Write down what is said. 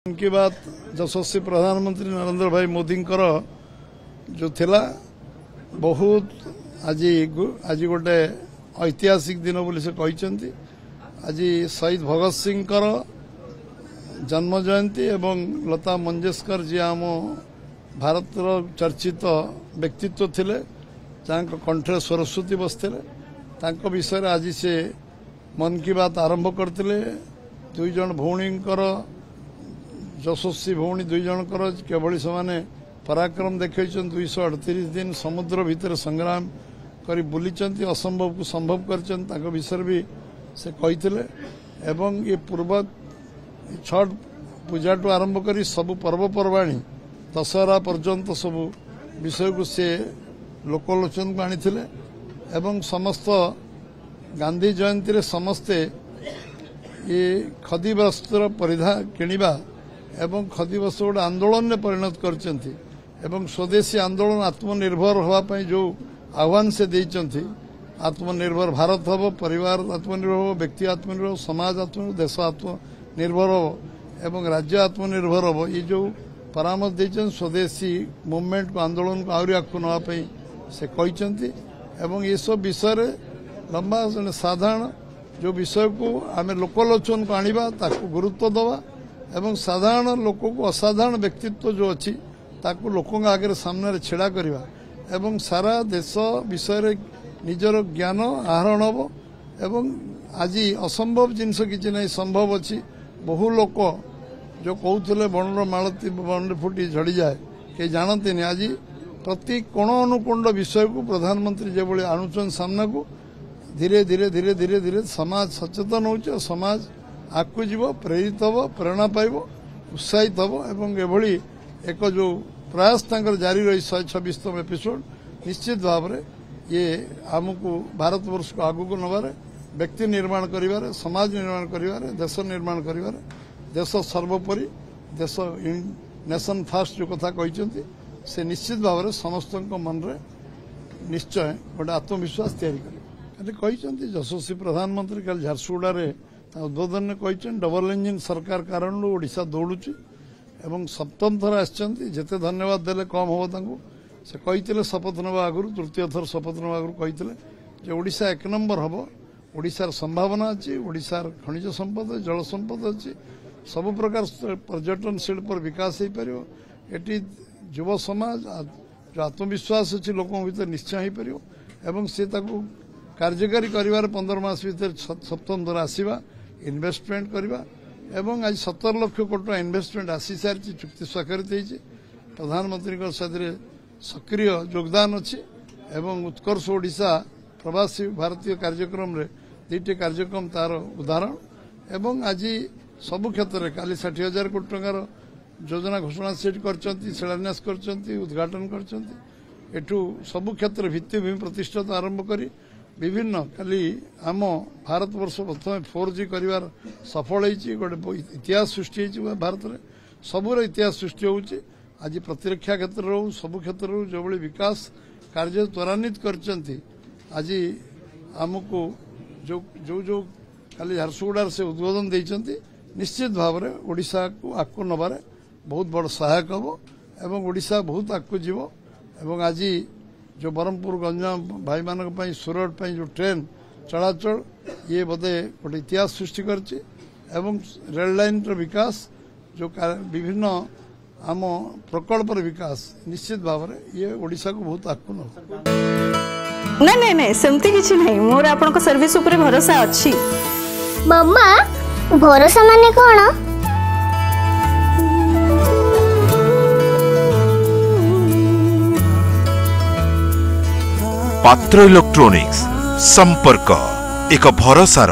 मन की बात यशस्वी प्रधानमंत्री नरेंद्र भाई मोदी जो थिला बहुत आज आज गोटे ऐतिहासिक दिन बोली से कहते आज शहीद भगत सिंह जन्म जयंती एवं लता मंगेशकर जी आम भारत चर्चित व्यक्तित्व थिले कंठे सरस्वती बसते विषय आज से मन की बात आरंभ करते दुई जन भौणी यशस्वी भौणी दुई जनकर केवल से पराक्रम देखते 238 दिन समुद्र भितर संग्राम कर बुली असंभव को संभव कर विषय भी से कही एवं ये पूर्व छठ पूजा टू आरंभ कर सब पर्वपर्वाणी दशहरा पर्यंत सब विषय को से लोकलोचन को आनी एवं समस्त गांधी जयंती रे समस्ते ये खदी वस्त्र परिधान किणवा एवं खदी वस्त्र गोटे आंदोलन में परिणत करचंती एवं स्वदेशी आंदोलन आत्मनिर्भर होगापाई जो आह्वान से देइचंती आत्मनिर्भर भारत हम परिवार आत्मनिर्भर हो व्यक्ति आत्मनिर्भर समाज आत्मनिर्भर देश आत्मनिर्भर हो एवं राज्य आत्मनिर्भर हो ये जो परामर्श देइचंती स्वदेशी मूवमेंट को आंदोलन को आहरी आगु नापी से कहते एवं ये सब विषय लंबा साधारण जो विषय को आम लोकलोचन को आनिबा ताकू गुरुत्व दवा एवं साधारण लोक को असाधारण व्यक्तित्व जो अच्छी ताकू लोकों आगे सामने छेड़ा करवा एवं सारा देश विषय निजर ज्ञान आहरण हम एवं आज असंभव जिनस किसी नहीं संभव अच्छी बहु लोक जो कहते बणर मालती बन फुटी झड़ी जाए कहीं जानते नहीं आज प्रति कोण अनुकोण विषय को प्रधानमंत्री जो भाई आणुचन सामना को धीरे धीरे धीरे धीरे धीरे समाज सचेतन हो समाज आगू जीव प्रेरित हम प्रेरणा पाइब उत्साहित हम एवं एभली एक जो प्रयास जारी रही 126तम एपिसोड निश्चित भाव में ये आमको भारत वर्ष को आगू नबार व्यक्ति निर्माण करिवारे समाज निर्माण करिवारे देश निर्माण करिवारे देश सर्वोपरि देश नेशन फास्ट जो कथा कहते से निश्चित भाव में समस्त मन रे निश्चय गोटे आत्मविश्वास तैयारी कहते यशस्वी प्रधानमंत्री कल झारसुगुड़ा उद्बोधन में कहते डबल इंजिन सरकार कारण ओडिशा दौड़ुची एवं सप्तम थर आते धन्यवाद देले कम हम से कहते शपथ नवा आगु तृतीय थर शपथ नवा आगु कहते ओडिशा एक नंबर हम ओडिशार संभावना अच्छी ओडिशार खनिज संपद जल संपद अच्छी सब प्रकार पर्यटन शिल्प विकास हो पार ये युव समाज जो आत्मविश्वास अच्छी लोकों भीतर निश्चय हो पार एवं सी कार्यकारी कर 15 मास भीतर सप्तम थर आसवा इन्वेस्टमेंट करवा एवं आज 17 लाख कोटी इन्वेस्टमेंट आसी सारी चुक्ति स्वाक्षरित होती प्रधानमंत्री सक्रिय योगदान अच्छी एवं उत्कर्ष ओडिशा प्रवासी भारतीय कार्यक्रम रे दुईटी कार्यक्रम तार उदाहरण एवं आज सबु क्षेत्र में काली 60,000 कोटी टंकार योजना घोषणा सेट कर शिलान्यास कर उद्घाटन कर सबु क्षेत्र भित्तिभूमि प्रतिष्ठा आरंभ कर विभिन्न खाली आम भारत वर्ष प्रथम 4G कर सफल गोटे इतिहास सृष्टि भारत में सबूर इतिहास सृष्टि होची आज प्रतिरक्षा क्षेत्र रो सबु क्षेत्र रो जो बड़ी विकास कार्य त्वरान्वित करचंती आज आमको जो जो जो खाली झारसुगुड़ा से उद्बोधन देइचंती निश्चित भाव में ओडिशा को आगू नबार बहुत बड़ सहायक हम एवं ओडिशा बहुत आगू जीव एवं आज जो ब्रह्मपुर गंजाम भाई मान सूरत जो ट्रेन चलाचल ये बोधे गोटे इतिहास सृष्टि करछि एवं रेल लाइन विकास जो विभिन्न आम प्रकल्प विकास निश्चित भाव में ये ओडिशा को बहुत आगू न नहीं नहीं नहीं सेमती किछि नहीं मोर आपन को सर्विस ऊपर भरोसा अछि मम्मा भरोसा माने कोन पात्र इलेक्ट्रॉनिक्स संपर्क एक भरोसार